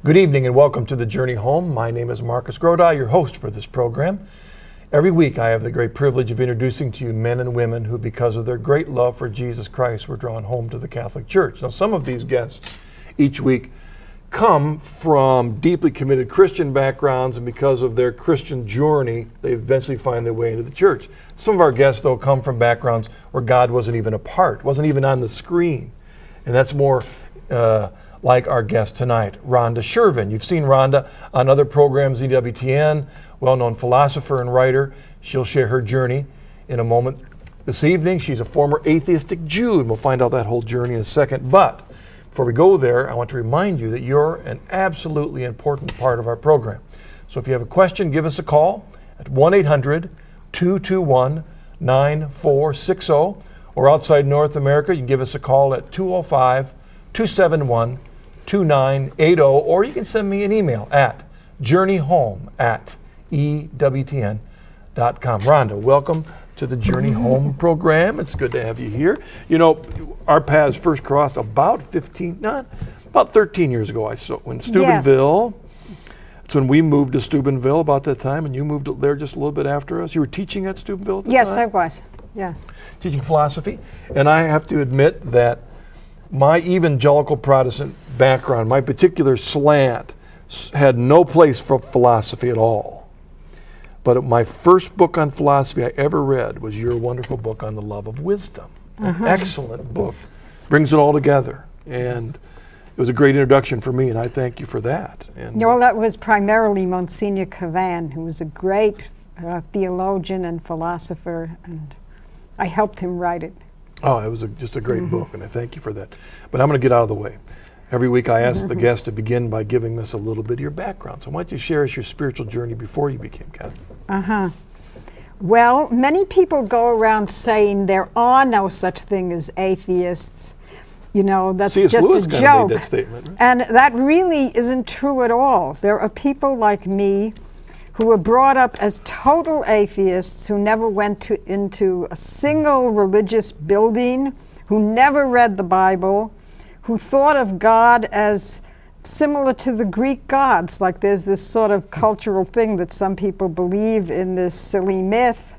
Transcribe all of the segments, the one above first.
Good evening and welcome to The Journey Home. My name is Marcus Grodi, your host for this program. Every week I have the great privilege of introducing to you men and women who, because of their great love for Jesus Christ, were drawn home to the Catholic Church. Now, some of these guests each week come from deeply committed Christian backgrounds, and because of their Christian journey, they eventually find their way into the church. Some of our guests, though, come from backgrounds where God wasn't even a part, wasn't even on the screen. And that's more like our guest tonight, Ronda Chervin. You've seen Ronda on other programs, EWTN, well-known philosopher and writer. She'll share her journey in a moment. This evening, she's a former atheistic Jew, and we'll find out that whole journey in a second. But before we go there, I want to remind you that you're an absolutely important part of our program. So if you have a question, give us a call at 1-800-221-9460, or outside North America, you can give us a call at 205-271-2980, or you can send me an email at journeyhome@ewtn.com. Rhonda, welcome to the Journey Home program. It's good to have you here. You know, our paths first crossed about 13 years ago. I saw in Steubenville. Yes. That's when we moved to Steubenville about that time, and you moved there just a little bit after us. You were teaching at Steubenville at the time? Yes, I was. Yes. Teaching philosophy. And I have to admit that my evangelical Protestant background, my particular slant, had no place for philosophy at all. But my first book on philosophy I ever read was your wonderful book on the love of wisdom. An excellent book. Brings it all together. And it was a great introduction for me, and I thank you for that. And well, that was primarily Monsignor Cavan, who was a great theologian and philosopher, and I helped him write it. Oh, it was just a great book, and I thank you for that. But I'm going to get out of the way. Every week I ask the guest to begin by giving us a little bit of your background. So why don't you share us your spiritual journey before you became Catholic? Well, many people go around saying there are no such thing as atheists. You know, that's C.S. just Lewis a kind of joke. made that statement, right? And that really isn't true at all. There are people like me who were brought up as total atheists, who never went into a single religious building, who never read the Bible, who thought of God as similar to the Greek gods. Like there's this sort of cultural thing that some people believe in, this silly myth.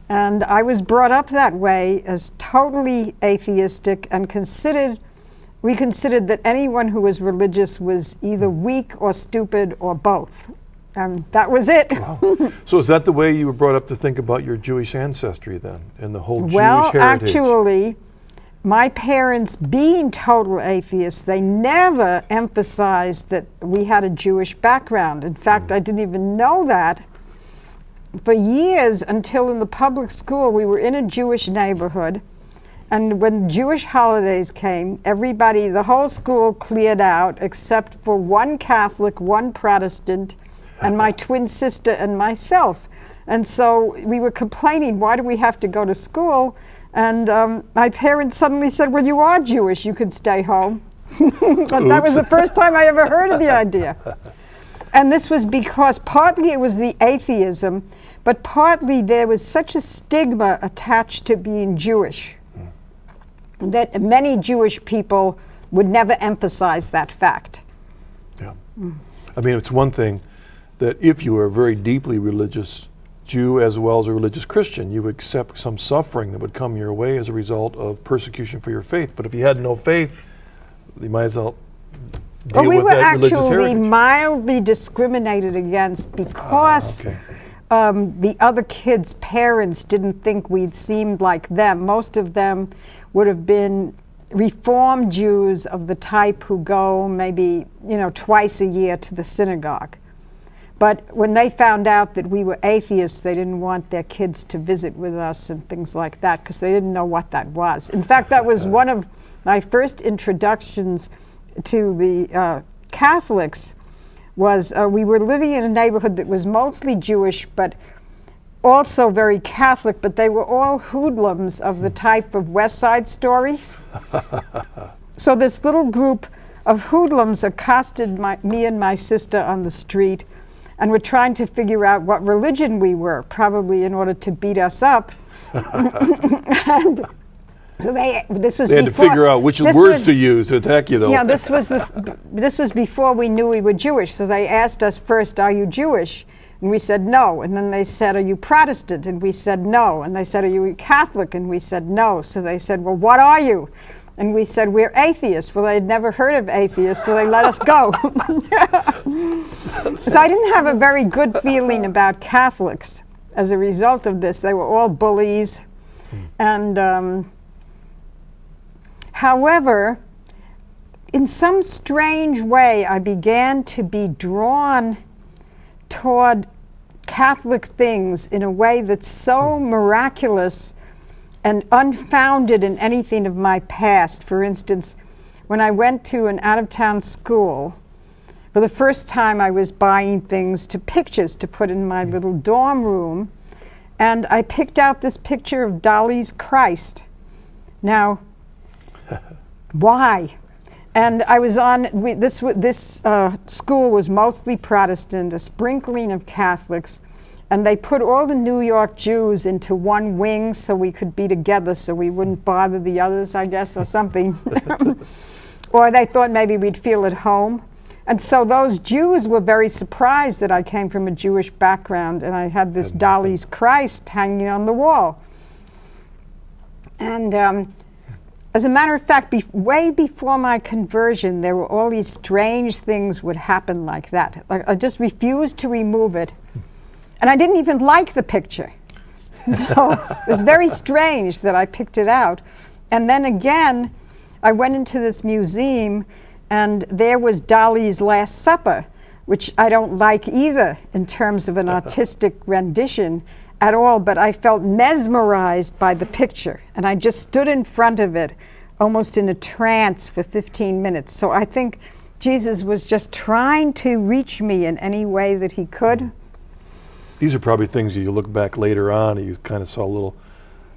And I was brought up that way, as totally atheistic, and we considered that anyone who was religious was either weak or stupid or both. And that was it. Wow. So is that the way you were brought up to think about your Jewish ancestry then, and the whole Jewish heritage? Well, actually, my parents, being total atheists, they never emphasized that we had a Jewish background. In fact, I didn't even know that for years, until in the public school. We were in a Jewish neighborhood, and when Jewish holidays came, everybody, the whole school cleared out except for one Catholic, one Protestant, and my twin sister and myself. And so we were complaining, why do we have to go to school? And my parents suddenly said, well, you are Jewish, you could stay home. But that was the first time I ever heard of the idea. And this was because partly it was the atheism, but partly there was such a stigma attached to being Jewish that many Jewish people would never emphasize that fact. Yeah. I mean, it's one thing that if you were a very deeply religious Jew as well as a religious Christian, you would accept some suffering that would come your way as a result of persecution for your faith. But if you had no faith, you might as well deal we with were that religious actually heritage. mildly discriminated against because the other kids' parents didn't think we'd seemed like them. Most of them would have been Reformed Jews of the type who go maybe, twice a year to the synagogue. But when they found out that we were atheists, they didn't want their kids to visit with us and things like that, because they didn't know what that was. In fact, that was one of my first introductions to the Catholics. Was we were living in a neighborhood that was mostly Jewish, but also very Catholic, but they were all hoodlums of the type of West Side Story. So this little group of hoodlums accosted me and my sister on the street, and were trying to figure out what religion we were, probably in order to beat us up. And So this was They had to before, figure out which this words was- to use to attack you, though. Yeah, this was before we knew we were Jewish. So they asked us first, "Are you Jewish?" And we said no. And then they said, "Are you Protestant?" And we said no. And they said, "Are you Catholic?" And we said no. So they said, "Well, what are you?" And we said, "We're atheists." Well, they had never heard of atheists, so they let us go. So I didn't have a very good feeling about Catholics as a result of this. They were all bullies. And however, in some strange way, I began to be drawn toward Catholic things in a way that's so miraculous and unfounded in anything of my past. For instance, when I went to an out-of-town school, for the first time I was buying things to pictures to put in my little dorm room, and I picked out this picture of Dali's Christ. Now, why? And I was on, this school was mostly Protestant, a sprinkling of Catholics, and they put all the New York Jews into one wing so we could be together so we wouldn't bother the others, I guess, or something. Or they thought maybe we'd feel at home. And so those Jews were very surprised that I came from a Jewish background and I had this Dali's Christ hanging on the wall. And as a matter of fact, way before my conversion, there were all these strange things would happen like that. Like, I just refused to remove it. And I didn't even like the picture. So it was very strange that I picked it out. And then again, I went into this museum and there was Dali's Last Supper, which I don't like either in terms of an artistic rendition at all, but I felt mesmerized by the picture. And I just stood in front of it almost in a trance for 15 minutes. So I think Jesus was just trying to reach me in any way that he could. These are probably things that you look back later on and you kind of saw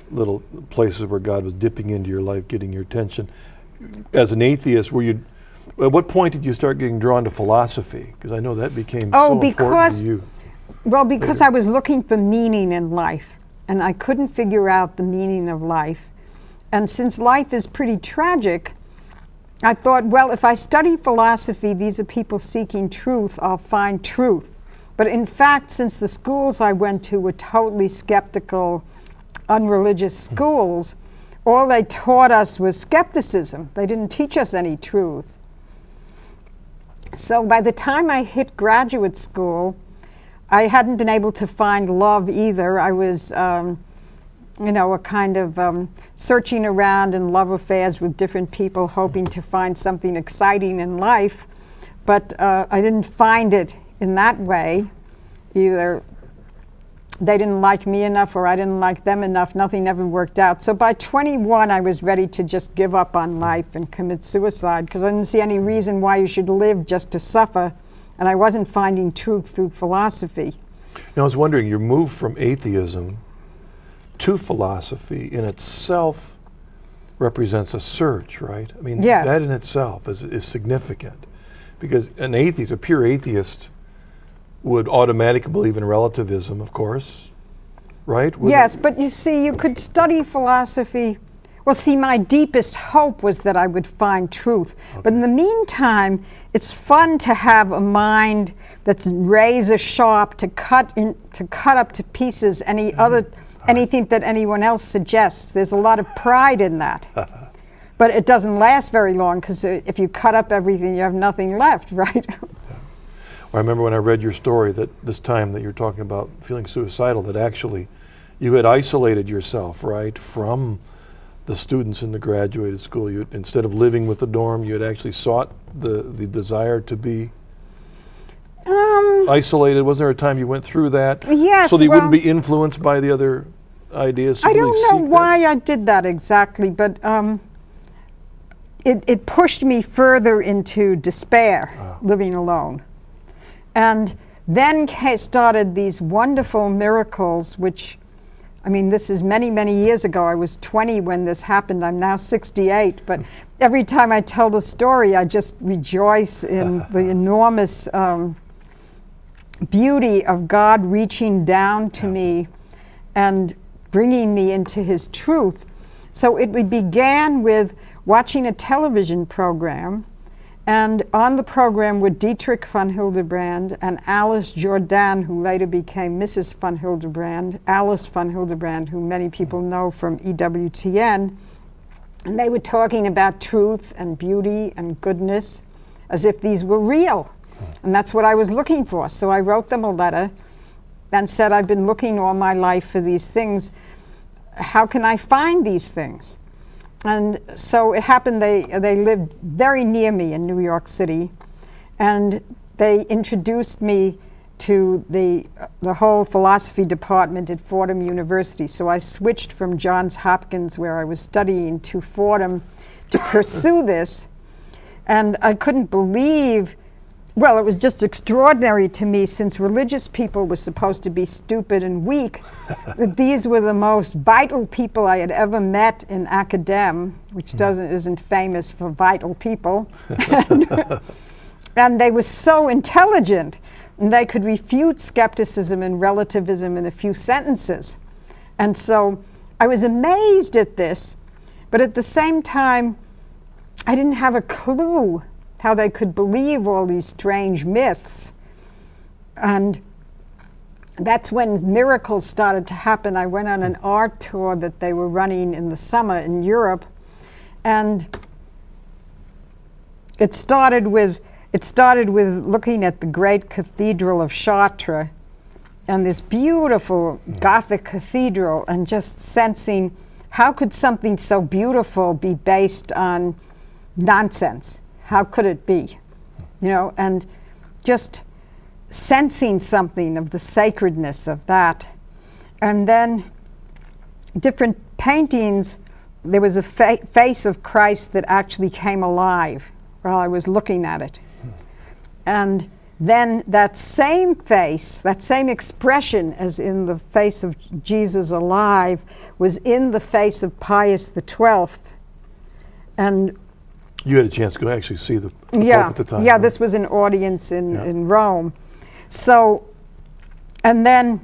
little places where God was dipping into your life, getting your attention. As an atheist, at what point did you start getting drawn to philosophy? Because I know that became so important to you. Well, because I was looking for meaning in life, and I couldn't figure out the meaning of life. And since life is pretty tragic, I thought, well, if I study philosophy, these are people seeking truth, I'll find truth. But in fact, since the schools I went to were totally skeptical, unreligious schools, all they taught us was skepticism. They didn't teach us any truth. So by the time I hit graduate school, I hadn't been able to find love either. I was, a kind of searching around in love affairs with different people, hoping to find something exciting in life. But I didn't find it in that way. Either they didn't like me enough or I didn't like them enough. Nothing ever worked out. So by 21, I was ready to just give up on life and commit suicide because I didn't see any reason why you should live just to suffer. And I wasn't finding truth through philosophy. I was wondering, your move from atheism to philosophy in itself represents a search, right? I mean, yes. That in itself is significant. Because an atheist, a pure atheist, would automatically believe in relativism, of course, right? Yes, but you see, you could study philosophy. Well, see, my deepest hope was that I would find truth. Okay. But in the meantime, it's fun to have a mind that's razor sharp to cut up to pieces anything that anyone else suggests. There's a lot of pride in that. But it doesn't last very long because if you cut up everything, you have nothing left, right? Well, I remember when I read your story that this time that you're talking about feeling suicidal, that actually you had isolated yourself, right, from the students in the graduated school. Instead of living with the dorm, you had actually sought the desire to be isolated. Wasn't there a time you went through that? Yes. So that you wouldn't be influenced by the other ideas? I don't know why I did that exactly, but it pushed me further into despair, living alone. And then started these wonderful miracles, which, I mean, this is many, many years ago. I was 20 when this happened. I'm now 68. But every time I tell the story, I just rejoice in the enormous beauty of God reaching down to me and bringing me into his truth. So it began with watching a television program, and on the program were Dietrich von Hildebrand and Alice Jordan, who later became Mrs. von Hildebrand, Alice von Hildebrand, who many people know from EWTN. And they were talking about truth and beauty and goodness as if these were real. And that's what I was looking for. So I wrote them a letter and said, I've been looking all my life for these things. How can I find these things? And so it happened they lived very near me in New York City, and they introduced me to the whole philosophy department at Fordham University. So I switched from Johns Hopkins, where I was studying, to Fordham to pursue this. And I couldn't believe, well, it was just extraordinary to me, since religious people were supposed to be stupid and weak, that these were the most vital people I had ever met in academe, which isn't famous for vital people. And they were so intelligent, and they could refute skepticism and relativism in a few sentences. And so I was amazed at this, but at the same time, I didn't have a clue how they could believe all these strange myths. And that's when miracles started to happen. I went on an art tour that they were running in the summer in Europe, and it started with looking at the great cathedral of Chartres and this beautiful Gothic cathedral, and just sensing, how could something so beautiful be based on nonsense? How could it be? You know, and just sensing something of the sacredness of that. And then different paintings, there was a face of Christ that actually came alive while I was looking at it. And then that same face, that same expression as in the face of Jesus alive, was in the face of Pius XII. And you had a chance to go actually see the Pope at the time. Yeah, right? this was an audience in Rome. So, and then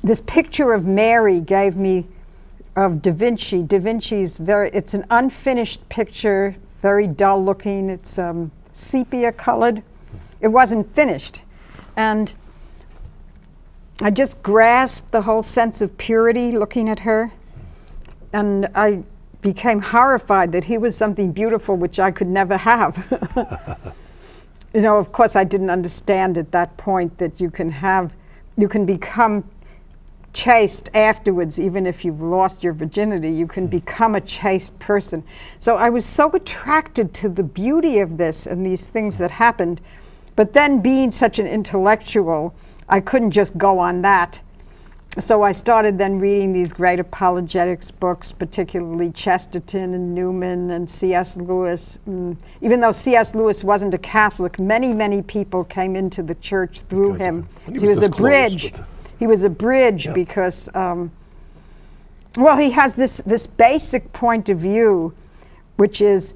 this picture of Mary gave me of Da Vinci. Da Vinci's it's an unfinished picture, very dull looking. It's sepia colored. It wasn't finished. And I just grasped the whole sense of purity looking at her. And I became horrified that he was something beautiful which I could never have. You know, of course, I didn't understand at that point that you can become chaste afterwards, even if you've lost your virginity. You can become a chaste person. So I was so attracted to the beauty of this and these things that happened. But then, being such an intellectual, I couldn't just go on that. So I started then reading these great apologetics books, particularly Chesterton and Newman and C.S. Lewis. Even though C.S. Lewis wasn't a Catholic, many, many people came into the church through him. He was a bridge. He was a bridge because, well, he has this basic point of view, which is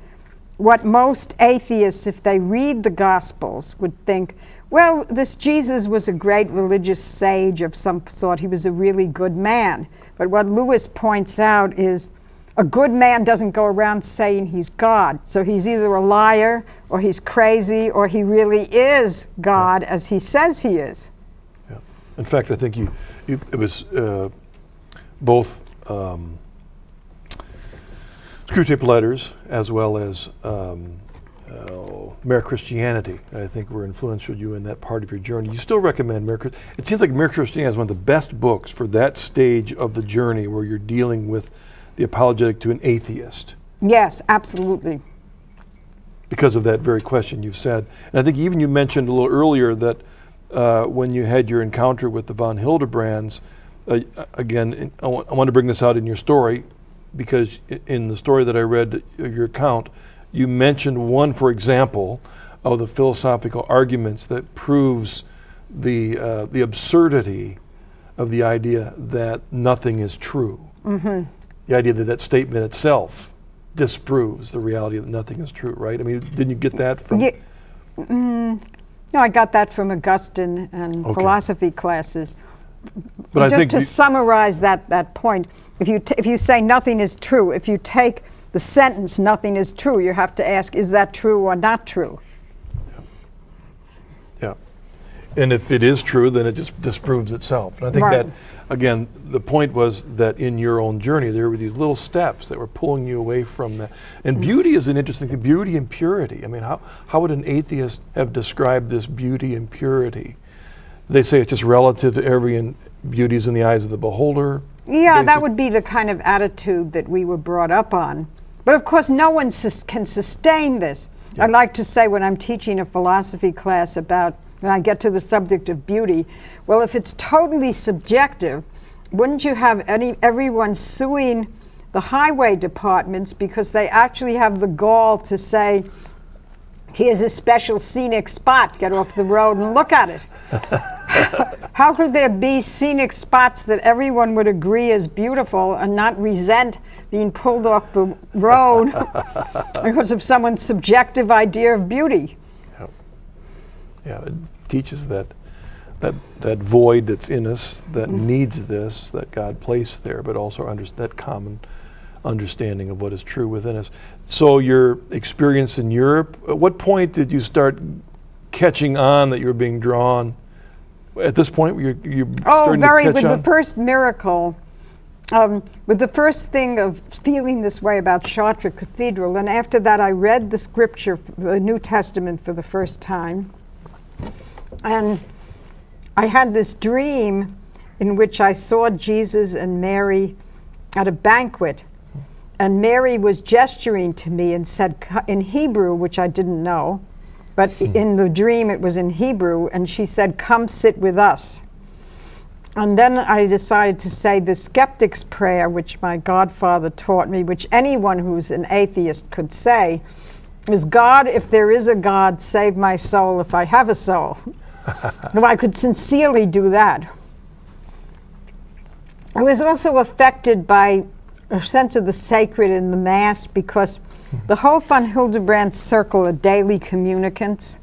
what most atheists, if they read the Gospels, would think, well, this Jesus was a great religious sage of some sort. He was a really good man. But what Lewis points out is a good man doesn't go around saying he's God. So he's either a liar, or he's crazy, or he really is God as he says he is. Yeah. In fact, I think it was both Screwtape Letters as well as Mere Christianity, I think, were influential you in that part of your journey. You still recommend Mere Christianity? It seems like Mere Christianity is one of the best books for that stage of the journey where you're dealing with the apologetic to an atheist. Yes, absolutely. Because of that very question you've said. And I think even you mentioned a little earlier that when you had your encounter with the von Hildebrands, again, I want to bring this out in your story, because in the story that I read, your account, you mentioned one, for example, of the philosophical arguments that proves the absurdity of the idea that nothing is true. Mm-hmm. The idea that that statement itself disproves the reality that nothing is true, right? I mean, didn't you get that from? Yeah, no, I got that from Augustine and philosophy classes. But I just think to summarize that point, if you say nothing is true, if you take the sentence "nothing is true," you have to ask, is that true or not true? Yeah. And if it is true, then it just disproves itself. And I think Right. that, again, the point was that in your own journey, there were these little steps that were pulling you away from that. And beauty is an interesting thing, beauty and purity. I mean, how would an atheist have described this beauty and purity? They say it's just relative to every beauty is in the eyes of the beholder. Yeah, that would be the kind of attitude that we were brought up on. But of course, no one can sustain this. Yeah. I like to say when I'm teaching a philosophy class when I get to the subject of beauty, well, if it's totally subjective, wouldn't you have everyone suing the highway departments because they actually have the gall to say, here's a special scenic spot, get off the road and look at it. How could there be scenic spots that everyone would agree is beautiful and not resent being pulled off the road because of someone's subjective idea of beauty? Yeah, it teaches that void that's in us that needs this, that God placed there, but also that common understanding of what is true within us. So your experience in Europe, at what point did you start catching on that you were being drawn? At this point, you're starting to catch on? The first miracle, with the first thing of feeling this way about Chartres Cathedral, and after that I read the scripture, the New Testament, for the first time. And I had this dream in which I saw Jesus and Mary at a banquet, and Mary was gesturing to me and said in Hebrew, which I didn't know, but in the dream it was in Hebrew, and she said, "Come sit with us." And then I decided to say the skeptic's prayer, which my godfather taught me, which anyone who's an atheist could say, is, "God, if there is a God, save my soul if I have a soul." No, I could sincerely do that. I was also affected by a sense of the sacred in the Mass because the whole von Hildebrand circle are daily communicants.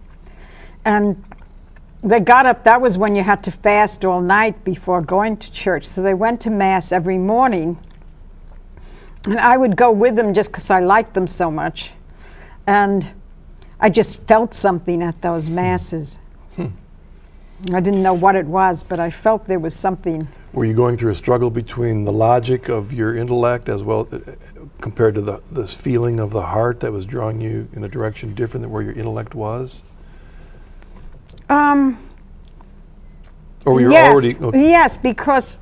And they got up, that was when you had to fast all night before going to church. So they went to Mass every morning. And I would go with them just because I liked them so much. And I just felt something at those Masses. I didn't know what it was, but I felt there was something. Were you going through a struggle between the logic of your intellect as well compared to this feeling of the heart that was drawing you in a direction different than where your intellect was? Or were you already... Okay. Yes, because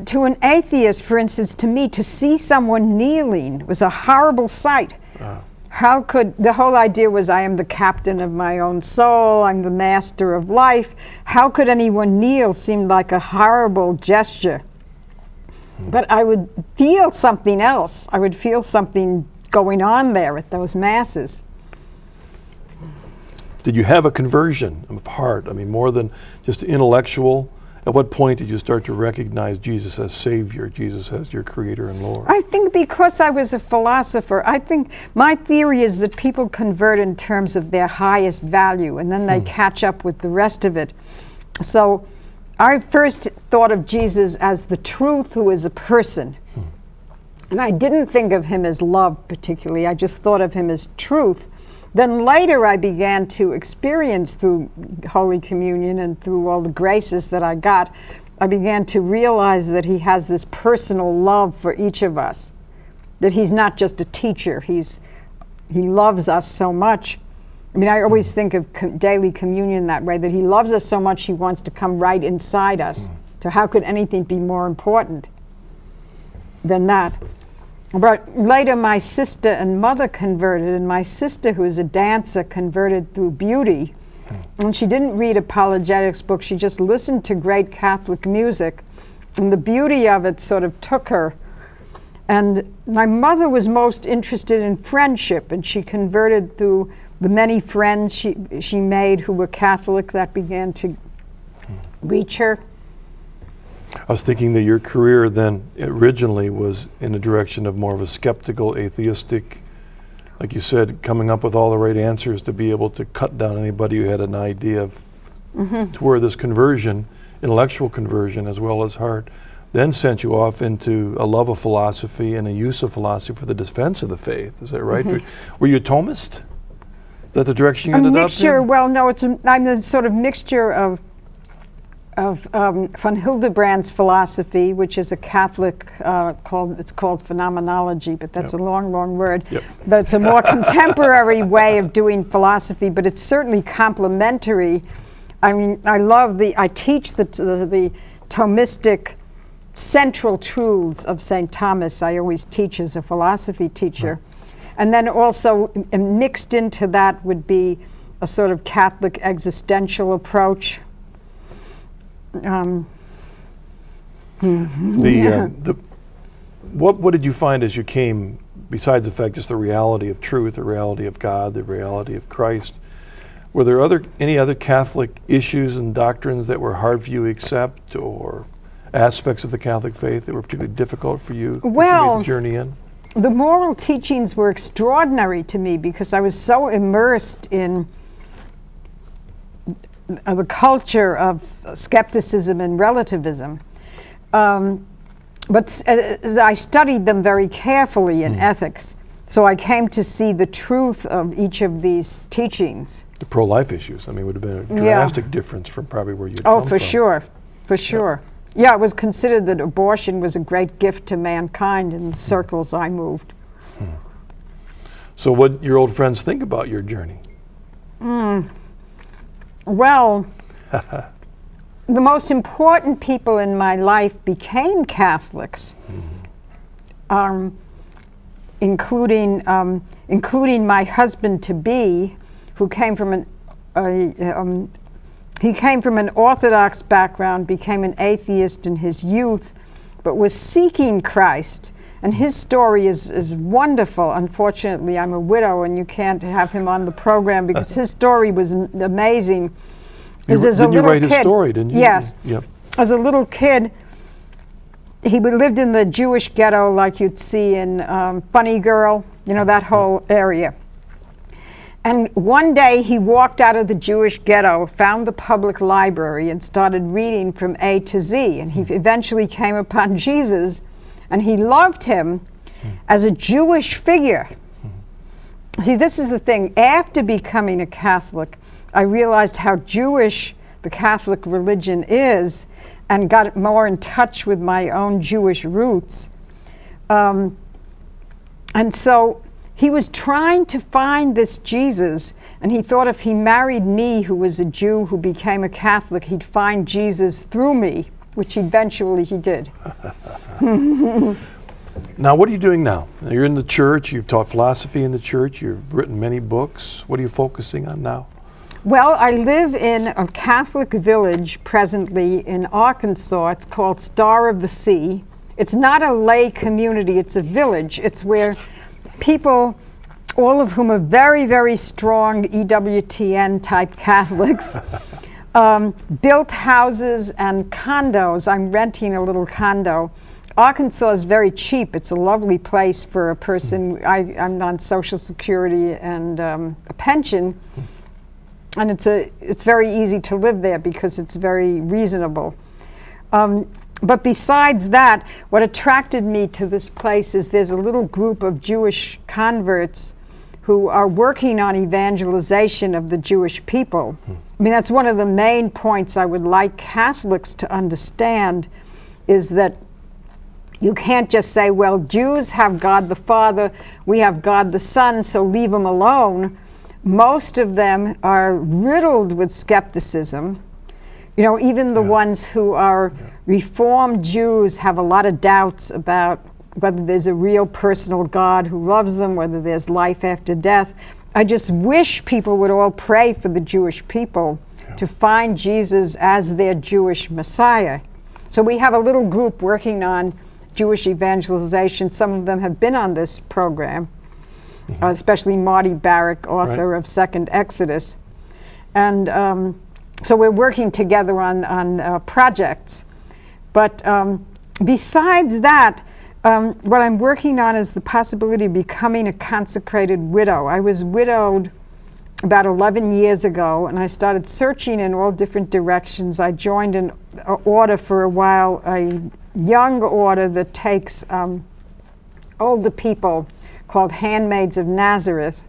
to an atheist, for instance, to me, to see someone kneeling was a horrible sight. How could, the whole idea was I am the captain of my own soul, I'm the master of life. How could anyone kneel seemed like a horrible gesture. But I would feel something else. I would feel something going on there at those Masses. Did you have a conversion of heart? I mean, more than just intellectual? At what point did you start to recognize Jesus as Savior, Jesus as your Creator and Lord? I think because I was a philosopher, I think my theory is that people convert in terms of their highest value, and then they catch up with the rest of it. So I first thought of Jesus as the truth who is a person. And I didn't think of him as love particularly, I just thought of him as truth. Then later I began to experience through Holy Communion and through all the graces that I got, I began to realize that he has this personal love for each of us. That he's not just a teacher, he loves us so much. I mean, I always think of daily communion that way, that he loves us so much he wants to come right inside us. So how could anything be more important than that? But later my sister and mother converted, and my sister, who is a dancer, converted through beauty. And she didn't read apologetics books, she just listened to great Catholic music. And the beauty of it sort of took her. And my mother was most interested in friendship, and she converted through the many friends she made who were Catholic that began to reach her. I was thinking that your career then originally was in the direction of more of a skeptical, atheistic, like you said, coming up with all the right answers to be able to cut down anybody who had an idea of to where this conversion intellectual conversion as well as heart, then sent you off into a love of philosophy and a use of philosophy for the defense of the faith. Is that right? Were you a Thomist? Is that the direction you ended up in? A mixture. Well, no, I'm a sort of mixture of von Hildebrand's philosophy, which is a Catholic it's called phenomenology, but that's a long word. But it's a more contemporary way of doing philosophy, but it's certainly complementary. I mean, I teach the Thomistic central truths of St. Thomas. I always teach as a philosophy teacher. And then also mixed into that would be a sort of Catholic existential approach. What did you find as you came, besides the fact just the reality of truth, the reality of God, the reality of Christ? Were there any other Catholic issues and doctrines that were hard for you to accept, or aspects of the Catholic faith that were particularly difficult for you as you made the journey in? The moral teachings were extraordinary to me because I was so immersed in the culture of skepticism and relativism. But I studied them very carefully in ethics, so I came to see the truth of each of these teachings. The pro-life issues, I mean, would have been a drastic difference from probably where you'd come from. Oh, for sure. Yeah, it was considered that abortion was a great gift to mankind in the circles I moved. So what your old friends think about your journey? Well, the most important people in my life became Catholics, including my husband-to-be, who came from he came from an Orthodox background, became an atheist in his youth, but was seeking Christ. And his story is wonderful. Unfortunately, I'm a widow and you can't have him on the program because his story was amazing. Didn't you write his story, didn't you? Yes. Yep. As a little kid, he lived in the Jewish ghetto like you'd see in Funny Girl, that whole area. And one day he walked out of the Jewish ghetto, found the public library, and started reading from A to Z. And he eventually came upon Jesus, and he loved him as a Jewish figure. See, this is the thing. After becoming a Catholic, I realized how Jewish the Catholic religion is and got more in touch with my own Jewish roots. And so he was trying to find this Jesus, and he thought if he married me, who was a Jew who became a Catholic, he'd find Jesus through me, which eventually he did. Now, what are you doing now? You're in the church, you've taught philosophy in the church, you've written many books. What are you focusing on now? Well, I live in a Catholic village presently in Arkansas. It's called Star of the Sea. It's not a lay community, it's a village. It's where people, all of whom are very, very strong EWTN type Catholics, built houses and condos. I'm renting a little condo. Arkansas is very cheap. It's a lovely place for a person. I'm on Social Security and a pension, and it's very easy to live there because it's very reasonable. But besides that, what attracted me to this place is there's a little group of Jewish converts who are working on evangelization of the Jewish people. I mean, that's one of the main points I would like Catholics to understand, is that you can't just say, well, Jews have God the Father, we have God the Son, so leave them alone. Most of them are riddled with skepticism. You know, even the ones who are Reformed Jews have a lot of doubts about whether there's a real personal God who loves them, whether there's life after death. I just wish people would all pray for the Jewish people to find Jesus as their Jewish Messiah. So we have a little group working on Jewish evangelization. Some of them have been on this program, especially Marty Barrick, author of Second Exodus. And so we're working together on projects. But besides that, what I'm working on is the possibility of becoming a consecrated widow. I was widowed about 11 years ago, and I started searching in all different directions. I joined an order for a while, a young order that takes older people called Handmaids of Nazareth,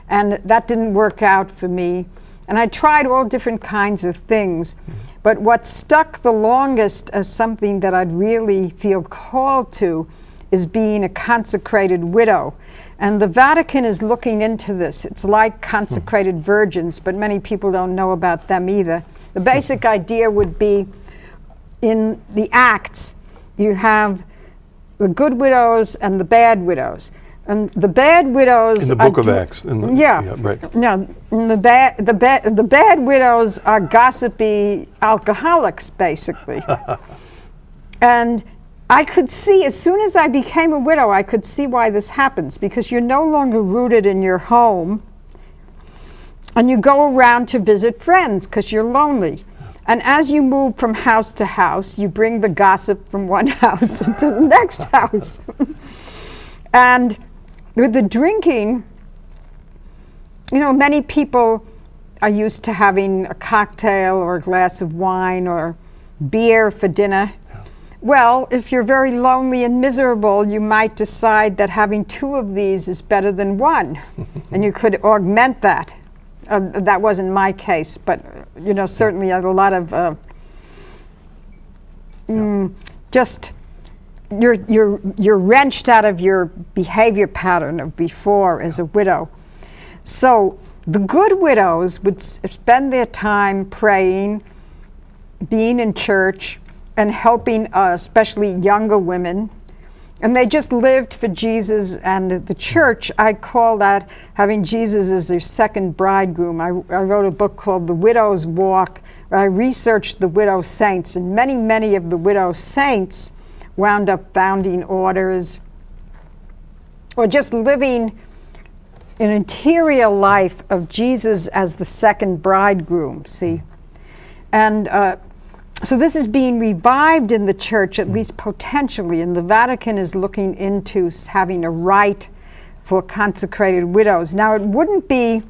and that didn't work out for me. And I tried all different kinds of things, but what stuck the longest as something that I'd really feel called to is being a consecrated widow. And the Vatican is looking into this. It's like consecrated virgins, but many people don't know about them either. The basic idea would be, in the Acts, you have the good widows and the bad widows. And the bad widows in the book of Acts. Yeah, right. No, the bad widows are gossipy alcoholics, basically. And I could see, as soon as I became a widow, I could see why this happens, because you're no longer rooted in your home, and you go around to visit friends because you're lonely. And as you move from house to house, you bring the gossip from one house to the next house. And with the drinking, you know, many people are used to having a cocktail or a glass of wine or beer for dinner. Well, if you're very lonely and miserable, you might decide that having 2 of these is better than 1, and you could augment that. That wasn't my case, but you know, certainly a lot of just you're wrenched out of your behavior pattern of before as a widow. So the good widows would spend their time praying, being in church, and helping especially younger women. And they just lived for Jesus and the church. I call that having Jesus as their second bridegroom. I wrote a book called The Widow's Walk, where I researched the widow saints, and many of the widow saints wound up founding orders or just living an interior life of Jesus as the second bridegroom, see? And so this is being revived in the church, at least potentially, and the Vatican is looking into having a rite for consecrated widows. Now, it wouldn't be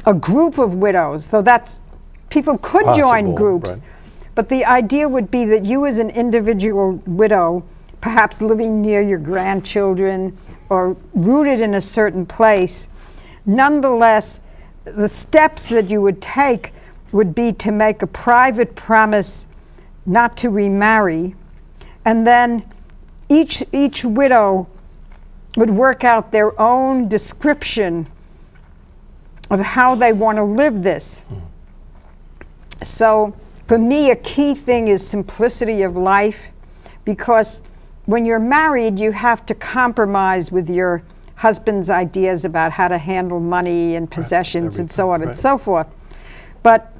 a group of widows, though that's, people could join groups, right. But the idea would be that you as an individual widow, perhaps living near your grandchildren or rooted in a certain place, nonetheless, the steps that you would take would be to make a private promise not to remarry, and then each widow would work out their own description of how they want to live this. So for me, a key thing is simplicity of life, because when you're married, you have to compromise with your husband's ideas about how to handle money and possessions and so on and so forth. But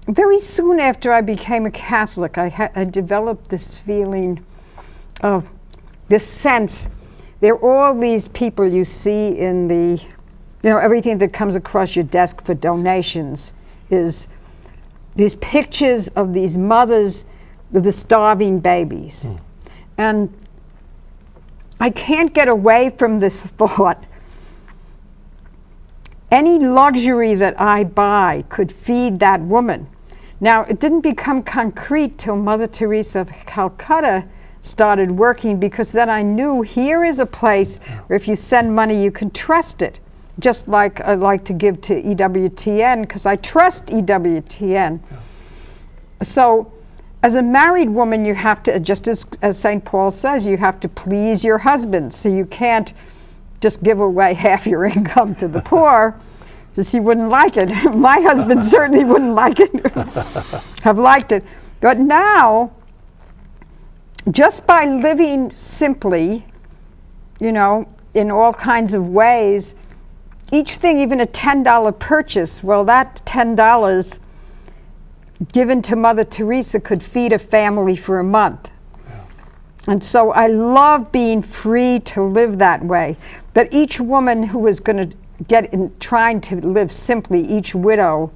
very soon after I became a Catholic, I developed this feeling of this sense. There are all these people you see in the, you know, everything that comes across your desk for donations is these pictures of these mothers with the starving babies. And I can't get away from this thought. Any luxury that I buy could feed that woman. Now, it didn't become concrete till Mother Teresa of Calcutta started working, because then I knew here is a place where if you send money, you can trust it. Just like I like to give to EWTN, because I trust EWTN. So as a married woman, you have to, just as St. Paul says, you have to please your husband. So you can't just give away half your income to the poor, because he wouldn't like it. My husband certainly wouldn't like it, have liked it. But now, just by living simply, you know, in all kinds of ways, each thing, even a $10 purchase, well, that $10 given to Mother Teresa could feed a family for a month. And so I love being free to live that way. But each woman who is going to get in, trying to live simply, each widow,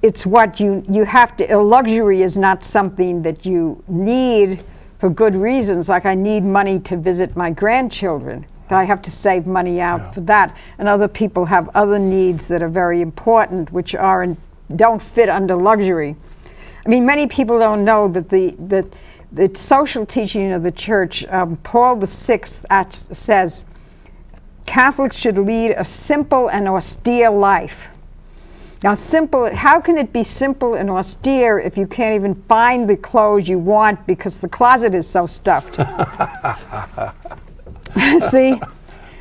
it's what you have to, a luxury is not something that you need for good reasons, like I need money to visit my grandchildren. I have to save money out for that. And other people have other needs that are very important, which don't fit under luxury. I mean, many people don't know that the social teaching of the church, Paul VI says, Catholics should lead a simple and austere life. Now, how can it be simple and austere if you can't even find the clothes you want because the closet is so stuffed? See?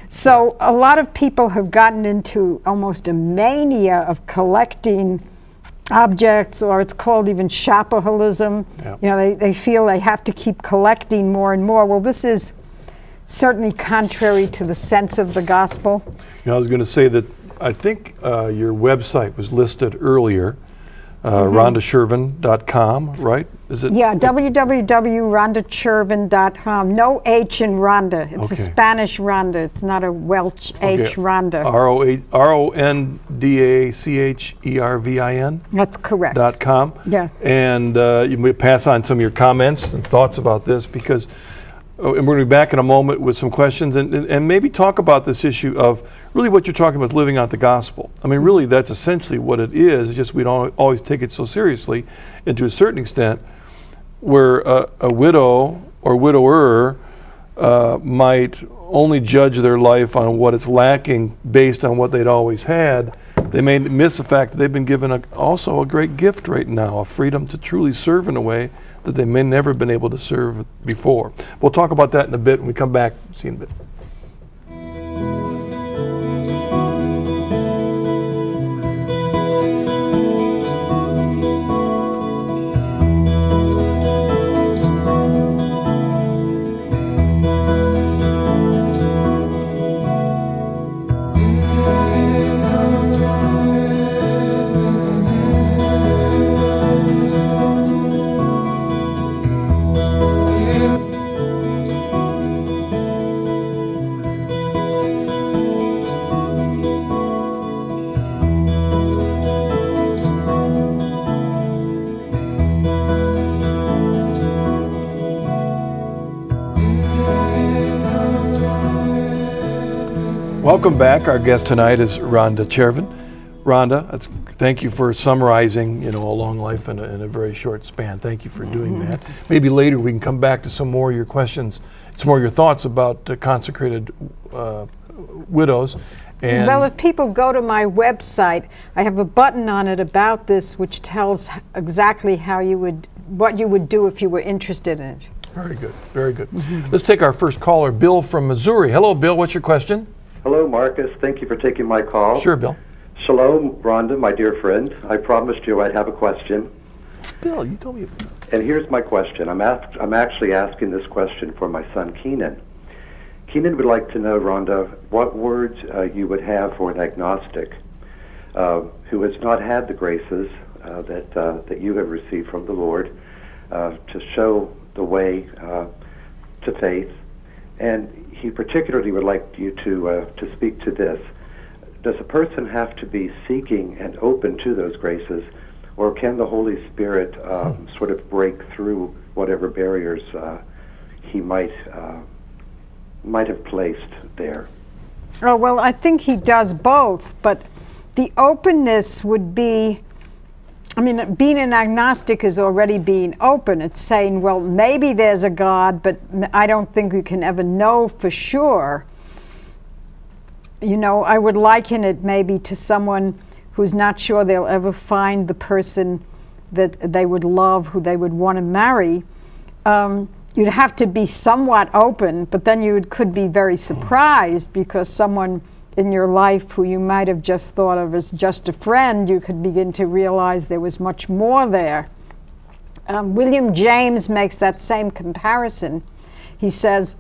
So a lot of people have gotten into almost a mania of collecting objects, or it's called even shopaholicism. Yep. You know, they feel they have to keep collecting more and more. Well, this is certainly contrary to the sense of the gospel. You know, I was going to say that I think your website was listed earlier, rondachervin.com, right? Is it? Yeah, www.rondachervin.com. No H in Ronda. It's a Spanish Ronda. It's not a Welsh H Ronda. RONDACHERVIN? That's correct. .com. Yes. And you may pass on some of your comments and thoughts about this, because and we're going to be back in a moment with some questions and maybe talk about this issue of really what you're talking about, living out the gospel. I mean, really, that's essentially what it is. It's just we don't always take it so seriously, and to a certain extent, where a widow or widower might only judge their life on what it's lacking based on what they'd always had. They may miss the fact that they've been given also a great gift right now, a freedom to truly serve in a way that they may never have been able to serve before. We'll talk about that in a bit when we come back. See you in a bit. Welcome back. Our guest tonight is Ronda Chervin. Rhonda, thank you for summarizing, a long life in a very short span. Thank you for doing that. Maybe later we can come back to some more of your questions, some more of your thoughts about consecrated widows. And well, if people go to my website, I have a button on it about this, which tells exactly what you would do if you were interested in it. Very good, very good. Let's take our first caller, Bill from Missouri. Hello, Bill. What's your question? Hello, Marcus. Thank you for taking my call. Sure, Bill. Shalom, Rhonda, my dear friend. I promised you I'd have a question. Bill, you told me. And here's my question. I'm actually asking this question for my son, Keenan. Keenan would like to know, Rhonda, what words you would have for an agnostic who has not had the graces that you have received from the Lord to show the way to faith. And he particularly would like you to speak to this. Does a person have to be seeking and open to those graces, or can the Holy Spirit sort of break through whatever barriers he might have placed there? Oh, well, I think he does both, but the openness would be, being an agnostic is already being open. It's saying, well, maybe there's a God, but I don't think we can ever know for sure. I would liken it maybe to someone who's not sure they'll ever find the person that they would love, who they would want to marry. You'd have to be somewhat open, but then you could be very surprised because someone in your life who you might have just thought of as just a friend, you could begin to realize there was much more there. William James makes that same comparison. He says,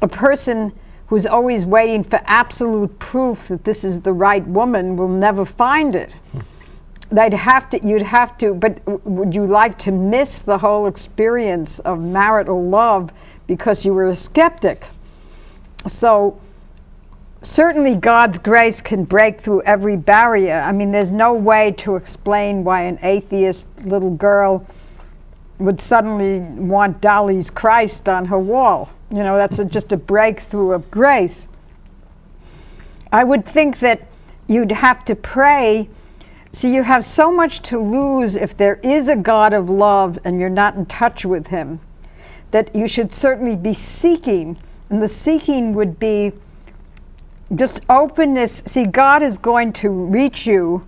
a person who's always waiting for absolute proof that this is the right woman will never find it. You'd have to, but would you like to miss the whole experience of marital love because you were a skeptic? So certainly God's grace can break through every barrier. There's no way to explain why an atheist little girl would suddenly want Dali's Christ on her wall. You know, that's just a breakthrough of grace. I would think that you'd have to pray. So you have so much to lose if there is a God of love and you're not in touch with him, that you should certainly be seeking. And the seeking would be just openness. See, God is going to reach you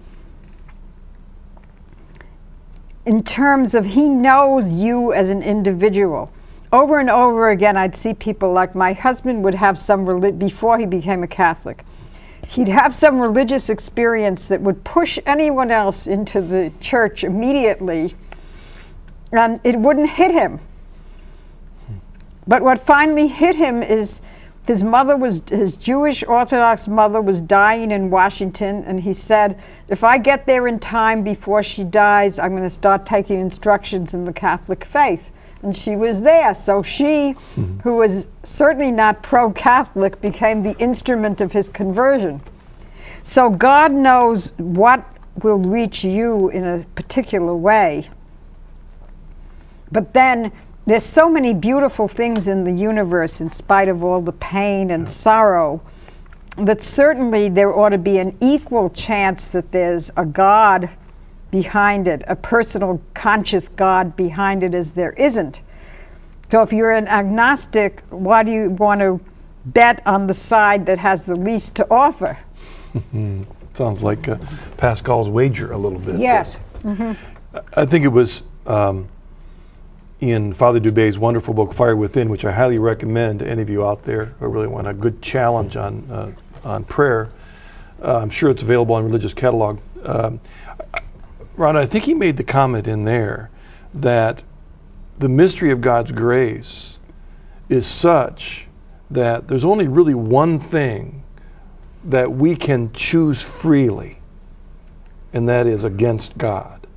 in terms of he knows you as an individual. Over and over again, I'd see people like my husband would have some, before he became a Catholic, he'd have some religious experience that would push anyone else into the church immediately, and it wouldn't hit him. But what finally hit him is his Jewish Orthodox mother was dying in Washington, and he said, if I get there in time before she dies, I'm going to start taking instructions in the Catholic faith. And she was there. So she, who was certainly not pro-Catholic, became the instrument of his conversion. So God knows what will reach you in a particular way. But then there's so many beautiful things in the universe, in spite of all the pain and sorrow, that certainly there ought to be an equal chance that there's a God behind it, a personal, conscious God behind it, as there isn't. So if you're an agnostic, why do you want to bet on the side that has the least to offer? Sounds like Pascal's wager a little bit. Yes. I think it was in Father Dubé's wonderful book, Fire Within, which I highly recommend to any of you out there who really want a good challenge on prayer. I'm sure it's available on Religious Catalog. Ron, I think he made the comment in there that the mystery of God's grace is such that there's only really one thing that we can choose freely, and that is against God.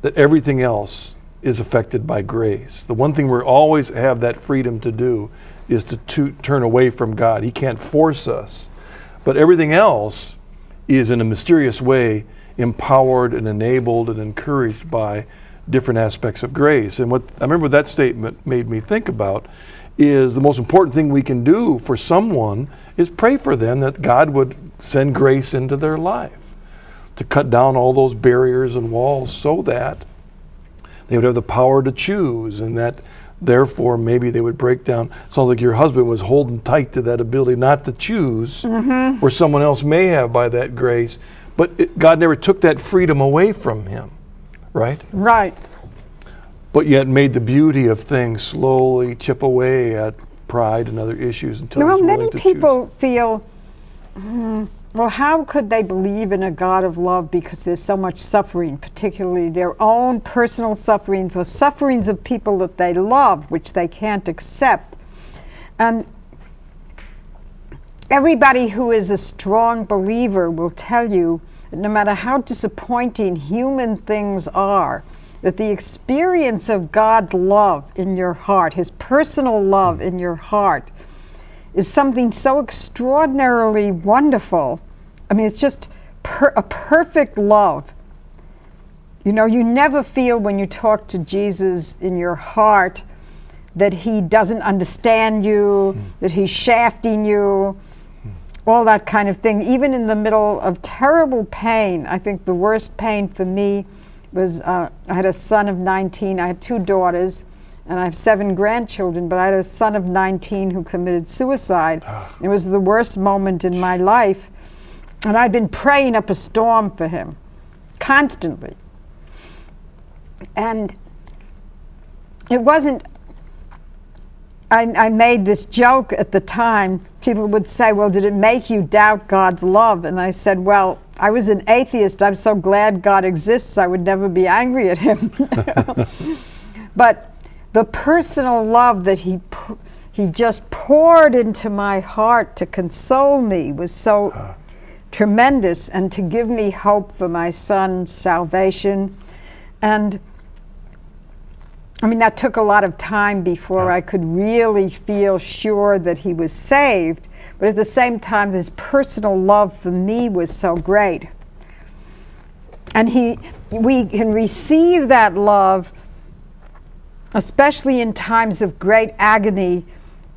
That everything else is affected by grace. The one thing we always have that freedom to do is to turn away from God. He can't force us. But everything else is in a mysterious way empowered and enabled and encouraged by different aspects of grace. And what I remember that statement made me think about is the most important thing we can do for someone is pray for them that God would send grace into their life to cut down all those barriers and walls so that they would have the power to choose, and that therefore maybe they would break down. Sounds like your husband was holding tight to that ability not to choose where someone else may have by that grace. But God never took that freedom away from him, right? Right. But yet made the beauty of things slowly chip away at pride and other issues until he's willing many to people feel, well, how could they believe in a God of love because there's so much suffering, particularly their own personal sufferings or sufferings of people that they love, which they can't accept. And everybody who is a strong believer will tell you that no matter how disappointing human things are, that the experience of God's love in your heart, his personal love in your heart, is something so extraordinarily wonderful. I mean, it's just a perfect love. You know, you never feel when you talk to Jesus in your heart that he doesn't understand you, that he's shafting you, all that kind of thing. Even in the middle of terrible pain, I think the worst pain for me was I had a son of 19, I had 2 daughters, and I have 7 grandchildren, but I had a son of 19 who committed suicide. It was the worst moment in my life, and I'd been praying up a storm for him, constantly. And it wasn't, I made this joke at the time. People would say, well, did it make you doubt God's love? And I said, well, I was an atheist. I'm so glad God exists. I would never be angry at him. But the personal love that he just poured into my heart to console me was so tremendous, and to give me hope for my son's salvation. And I mean, that took a lot of time before I could really feel sure that he was saved. But at the same time, his personal love for me was so great. And we can receive that love, especially in times of great agony,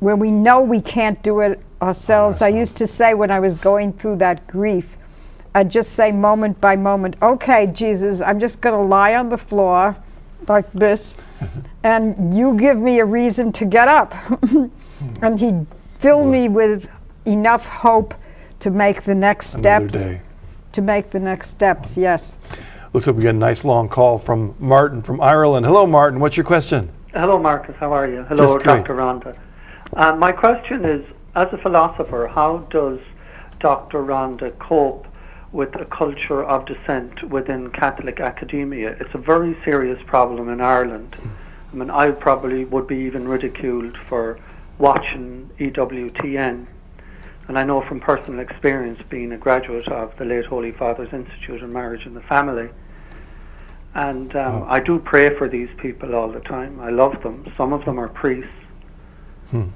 where we know we can't do it ourselves. I used to say when I was going through that grief, I'd just say moment by moment, okay, Jesus, I'm just going to lie on the floor like this, and you give me a reason to get up. And he'd fill me with enough hope to make the next steps. Yes. Looks like we got a nice long call from Martin from Ireland. Hello, Martin. What's your question? Hello, Marcus. How are you? Hello, Dr. Ronda. My question is, as a philosopher, how does Dr. Ronda cope with a culture of dissent within Catholic academia? It's a very serious problem in Ireland. I mean, I probably would be even ridiculed for watching EWTN. And I know from personal experience, being a graduate of the late Holy Father's Institute on Marriage and the Family, and I do pray for these people all the time. I love them. Some of them are priests.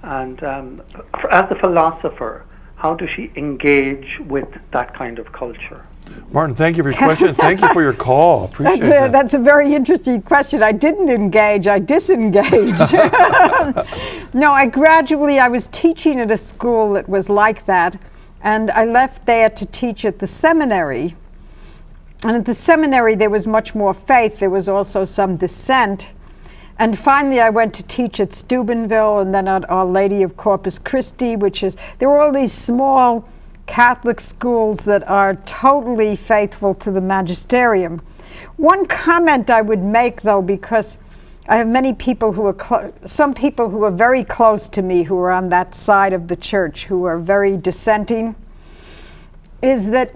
And as a philosopher, how does she engage with that kind of culture? Martin, thank you for your question. Thank you for your call. Appreciate that. That's a very interesting question. I didn't engage, I disengaged. No, I was teaching at a school that was like that, and I left there to teach at the seminary. And at the seminary there was much more faith. There was also some dissent. And finally I went to teach at Steubenville and then at Our Lady of Corpus Christi, there were all these small Catholic schools that are totally faithful to the magisterium. One comment I would make, though, because I have many people who are some people who are very close to me who are on that side of the church who are very dissenting, is that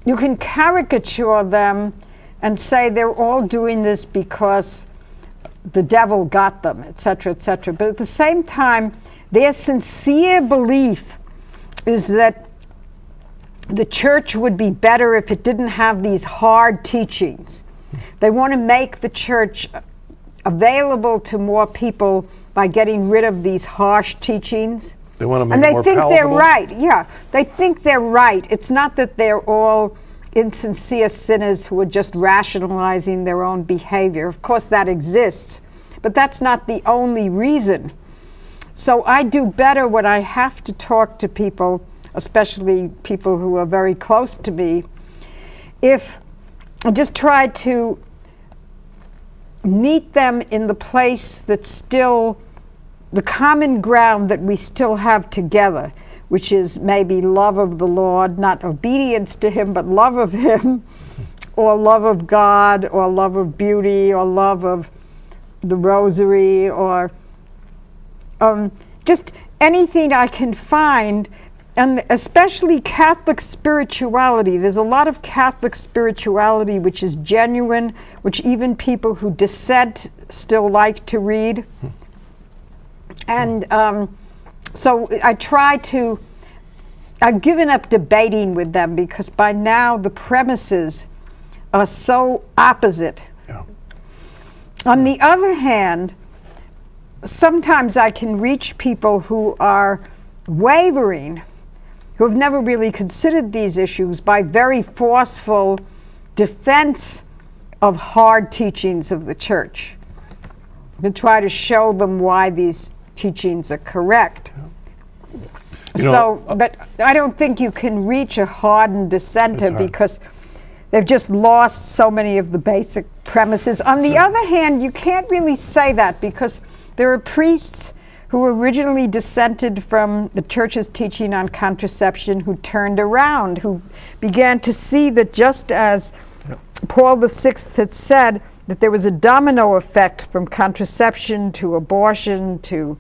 you can caricature them and say they're all doing this because the devil got them, etc., etc. But at the same time, their sincere belief is that the church would be better if it didn't have these hard teachings. They want to make the church available to more people by getting rid of these harsh teachings. They want to make it more palatable. And they think they're right. Yeah, they think they're right. It's not that they're all insincere sinners who are just rationalizing their own behavior. Of course, that exists, but that's not the only reason. So I do better when I have to talk to people, especially people who are very close to me, if I just try to meet them in the place that's still the common ground that we still have together, which is maybe love of the Lord, not obedience to Him, but love of Him, or love of God, or love of beauty, or love of the rosary, or just anything I can find, and especially Catholic spirituality. There's a lot of Catholic spirituality which is genuine, which even people who dissent still like to read. And so I've given up debating with them because by now the premises are so opposite. Yeah. On the other hand, sometimes I can reach people who are wavering, who have never really considered these issues, by very forceful defense of hard teachings of the church, to try to show them why these teachings are correct. But I don't think you can reach a hardened dissenter because they've just lost so many of the basic premises. On the other hand, you can't really say that because there are priests who originally dissented from the church's teaching on contraception who turned around, who began to see that just as Paul VI had said that there was a domino effect from contraception to abortion to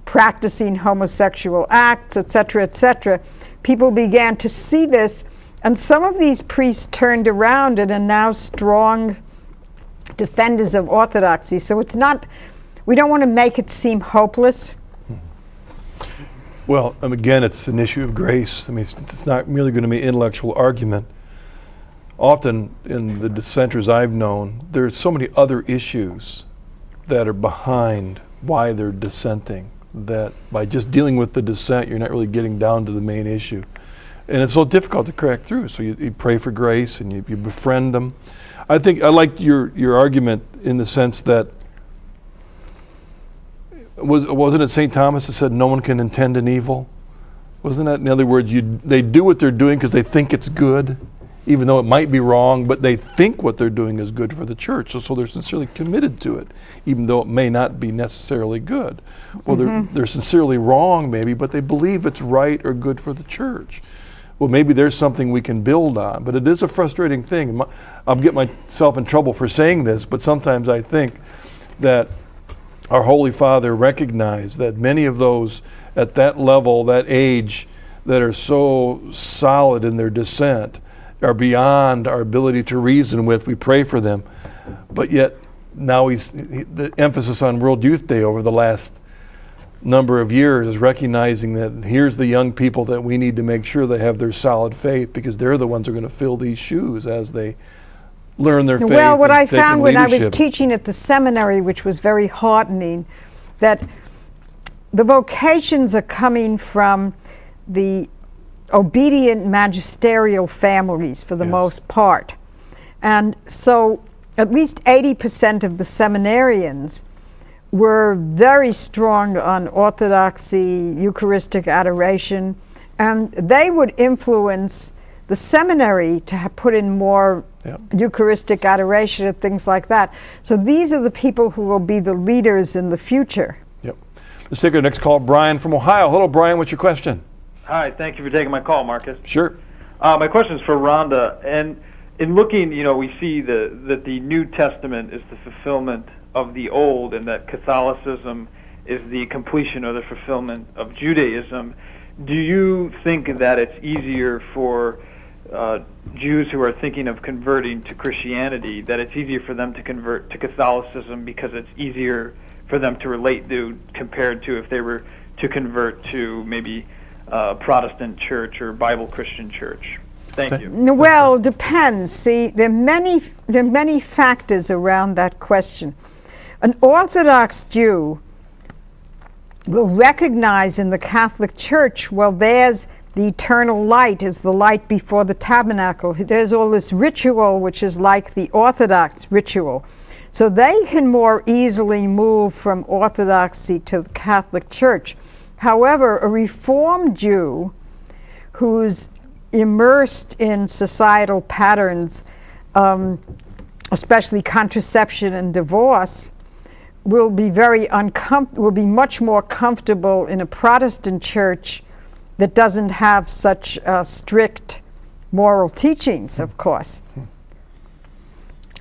practicing homosexual acts, etc., etc., people began to see this, and some of these priests turned around and are now strong defenders of orthodoxy. So it's not, we don't want to make it seem hopeless. Well, again, it's an issue of grace. I mean, it's not merely going to be an intellectual argument. Often in the dissenters I've known, there's so many other issues that are behind why they're dissenting, that by just dealing with the dissent, you're not really getting down to the main issue. And it's so difficult to crack through. So you pray for grace and you befriend them. I think I liked your argument in the sense that Wasn't it St. Thomas that said no one can intend an evil? Wasn't that, in other words, they do what they're doing because they think it's good, even though it might be wrong, but they think what they're doing is good for the church. So they're sincerely committed to it, even though it may not be necessarily good. Well, they're sincerely wrong maybe, but they believe it's right or good for the church. Well, maybe there's something we can build on, but it is a frustrating thing. I'll get myself in trouble for saying this, but sometimes I think that our Holy Father recognized that many of those at that level, that age, that are so solid in their dissent are beyond our ability to reason with. We pray for them. But yet, now the emphasis on World Youth Day over the last number of years is recognizing that here's the young people that we need to make sure they have their solid faith, because they're the ones who are going to fill these shoes as they learn their faith. Well, what I found when I was teaching at the seminary, which was very heartening, that the vocations are coming from the obedient magisterial families for the most part. And so at least 80% of the seminarians were very strong on orthodoxy, Eucharistic adoration, and they would influence the seminary to put in more Eucharistic adoration and things like that. So these are the people who will be the leaders in the future. Yep. Let's take our next call. Brian from Ohio. Hello, Brian. What's your question? Hi. Thank you for taking my call, Marcus. Sure. My question is for Rhonda. And in looking, we see that the New Testament is the fulfillment of the Old, and that Catholicism is the completion or the fulfillment of Judaism. Do you think that it's easier for Jews who are thinking of converting to Christianity, that it's easier for them to convert to Catholicism because it's easier for them to relate to compared to if they were to convert to maybe Protestant church or Bible Christian church? Thank you. Well, depends. See, there are many factors around that question. An Orthodox Jew will recognize in the Catholic Church, well, there's the eternal light is the light before the tabernacle. There's all this ritual which is like the Orthodox ritual. So they can more easily move from Orthodoxy to the Catholic Church. However, a Reformed Jew who's immersed in societal patterns, especially contraception and divorce, will be will be much more comfortable in a Protestant church that doesn't have such strict moral teachings, of course.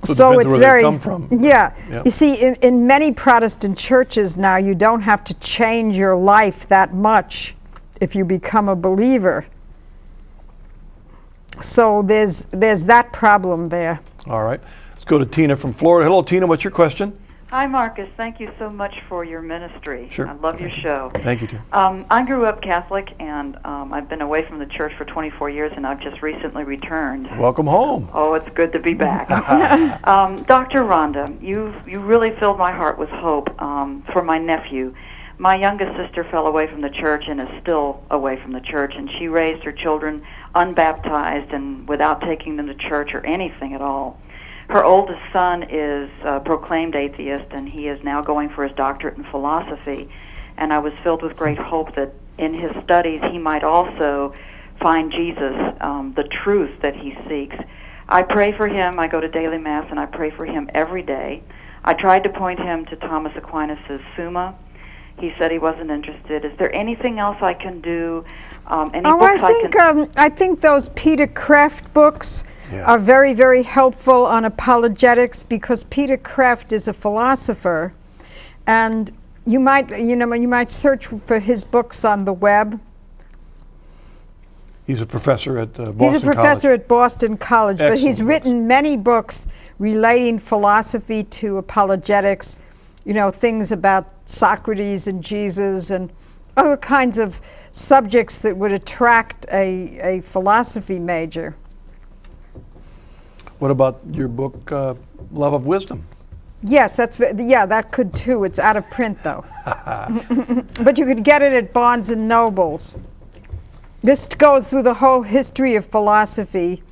So it's very come from. Yeah. Yep. You see, in many Protestant churches now, you don't have to change your life that much if you become a believer. So there's that problem there. All right. Let's go to Tina from Florida. Hello, Tina. What's your question? Hi, Marcus. Thank you so much for your ministry. Sure. I love your show. Thank you, Tina. I grew up Catholic, and I've been away from the church for 24 years, and I've just recently returned. Welcome home. Oh, it's good to be back. Dr. Rhonda, you really filled my heart with hope for my nephew. My youngest sister fell away from the church and is still away from the church, and she raised her children unbaptized and without taking them to church or anything at all. Her oldest son is proclaimed atheist, and he is now going for his doctorate in philosophy. And I was filled with great hope that in his studies he might also find Jesus, the truth that he seeks. I pray for him. I go to daily mass, and I pray for him every day. I tried to point him to Thomas Aquinas' Summa. He said he wasn't interested. Is there anything else I can do? I think those Peter Kreeft books are very, very helpful on apologetics, because Peter Kreeft is a philosopher, and you might search for his books on the web. He's a professor at Boston College. He's a professor College. at Boston College, Excellent but he's written many books relating philosophy to apologetics, things about Socrates and Jesus and other kinds of subjects that would attract a philosophy major. What about your book, Love of Wisdom? Yes, that could too. It's out of print though. But you could get it at Barnes and Nobles. This goes through the whole history of philosophy.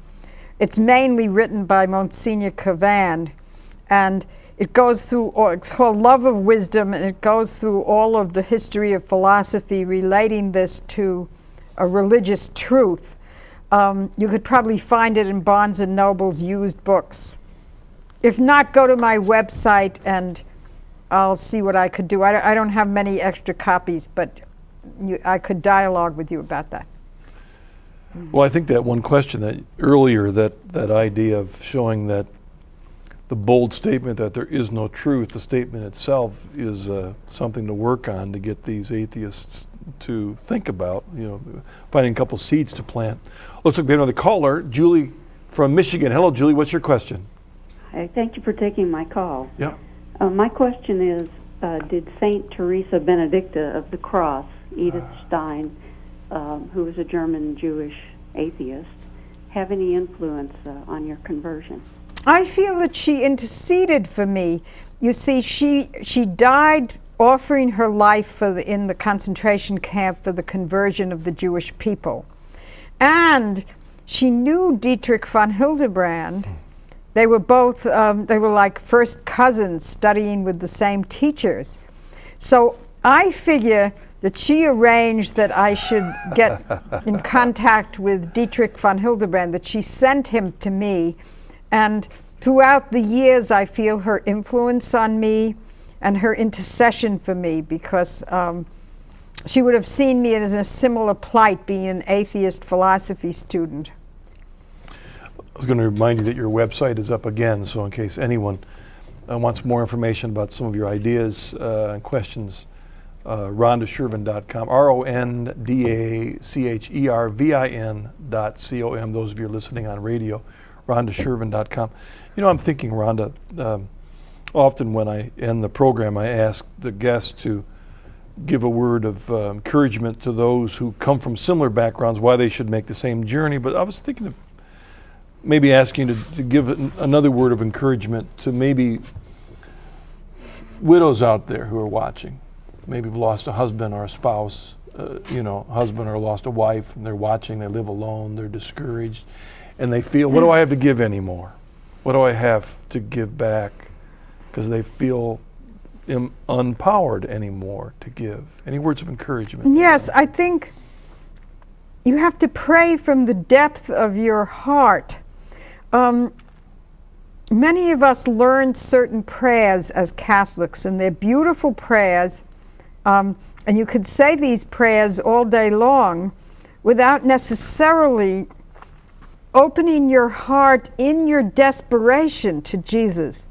It's mainly written by Monsignor Cavan, and it goes through, or it's called Love of Wisdom, and it goes through all of the history of philosophy relating this to a religious truth. You could probably find it in Barnes & Noble's used books. If not, go to my website and I'll see what I could do. I don't have many extra copies, but I could dialogue with you about that. Well, I think that one question that earlier, that idea of showing that the bold statement that there is no truth, the statement itself is something to work on to get these atheists to think about, finding a couple seeds to plant. Looks like we have another caller, Julie from Michigan. Hello, Julie, what's your question? Hi, thank you for taking my call. Yeah. My question is, did Saint Teresa Benedicta of the Cross, Edith Stein, who was a German Jewish atheist, have any influence on your conversion? I feel that she interceded for me. You see, she died offering her life in the concentration camp for the conversion of the Jewish people. And she knew Dietrich von Hildebrand. They were both, they were like first cousins studying with the same teachers. So I figure that she arranged that I should get in contact with Dietrich von Hildebrand, that she sent him to me. And throughout the years, I feel her influence on me and her intercession for me, because she would have seen me as a similar plight, being an atheist philosophy student. I was going to remind you that your website is up again, so in case anyone wants more information about some of your ideas and questions, rondachervin.com, RONDACHERVIN.com. Those of you listening on radio, rondachervin.com. I'm thinking, Rhonda, often when I end the program, I ask the guests to give a word of encouragement to those who come from similar backgrounds, why they should make the same journey. But I was thinking of maybe asking to give another word of encouragement to maybe widows out there who are watching. Maybe have lost a husband or a spouse, husband or lost a wife, and they're watching, they live alone, they're discouraged, and they feel, what do I have to give anymore? What do I have to give back? Because they feel unpowered anymore to give. Any words of encouragement? Yes, I think you have to pray from the depth of your heart. Many of us learn certain prayers as Catholics, and they're beautiful prayers, and you could say these prayers all day long without necessarily opening your heart in your desperation to Jesus.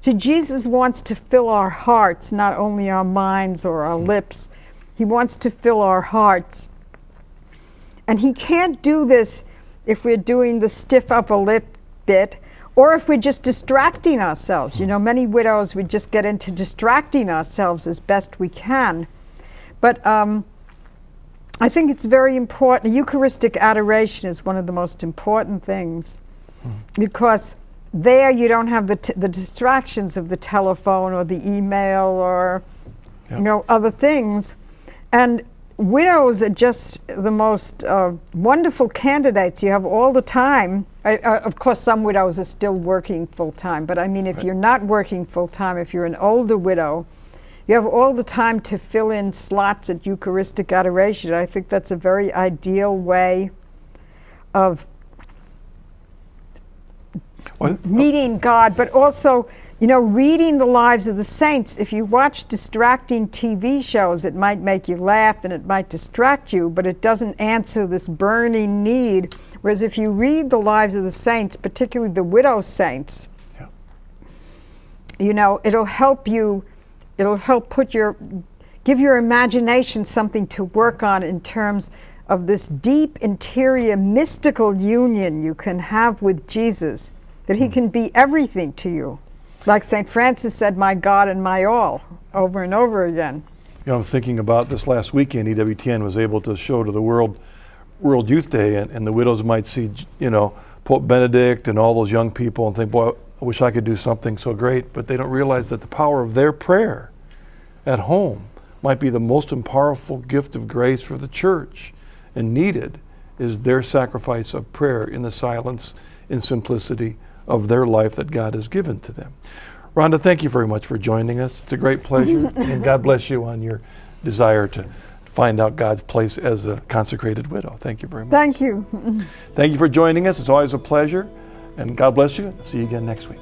See, Jesus wants to fill our hearts, not only our minds or our lips. He wants to fill our hearts. And he can't do this if we're doing the stiff upper lip bit, or if we're just distracting ourselves. Many widows would just get into distracting ourselves as best we can. But I think it's very important. Eucharistic adoration is one of the most important things, because there you don't have the distractions of the telephone or the email or other things. And widows are just the most wonderful candidates. You have all the time. Of course, some widows are still working full-time, but I mean, if you're not working full-time, if you're an older widow, you have all the time to fill in slots at Eucharistic adoration. I think that's a very ideal way of meeting God, but also, reading the lives of the saints. If you watch distracting TV shows, it might make you laugh and it might distract you, but it doesn't answer this burning need. Whereas if you read the lives of the saints, particularly the widow saints, it'll help you. It'll help give your imagination something to work on in terms of this deep interior mystical union you can have with Jesus, that he can be everything to you. Like St. Francis said, my God and my all, over and over again. I'm thinking about this last weekend, EWTN was able to show to the World Youth Day, and the widows might see, Pope Benedict and all those young people and think, boy, I wish I could do something so great, but they don't realize that the power of their prayer at home might be the most powerful gift of grace for the church, and needed is their sacrifice of prayer in the silence and simplicity of their life that God has given to them. Rhonda, thank you very much for joining us. It's a great pleasure, and God bless you on your desire to find out God's place as a consecrated widow. Thank you very much. Thank you. Thank you for joining us. It's always a pleasure, and God bless you. See you again next week.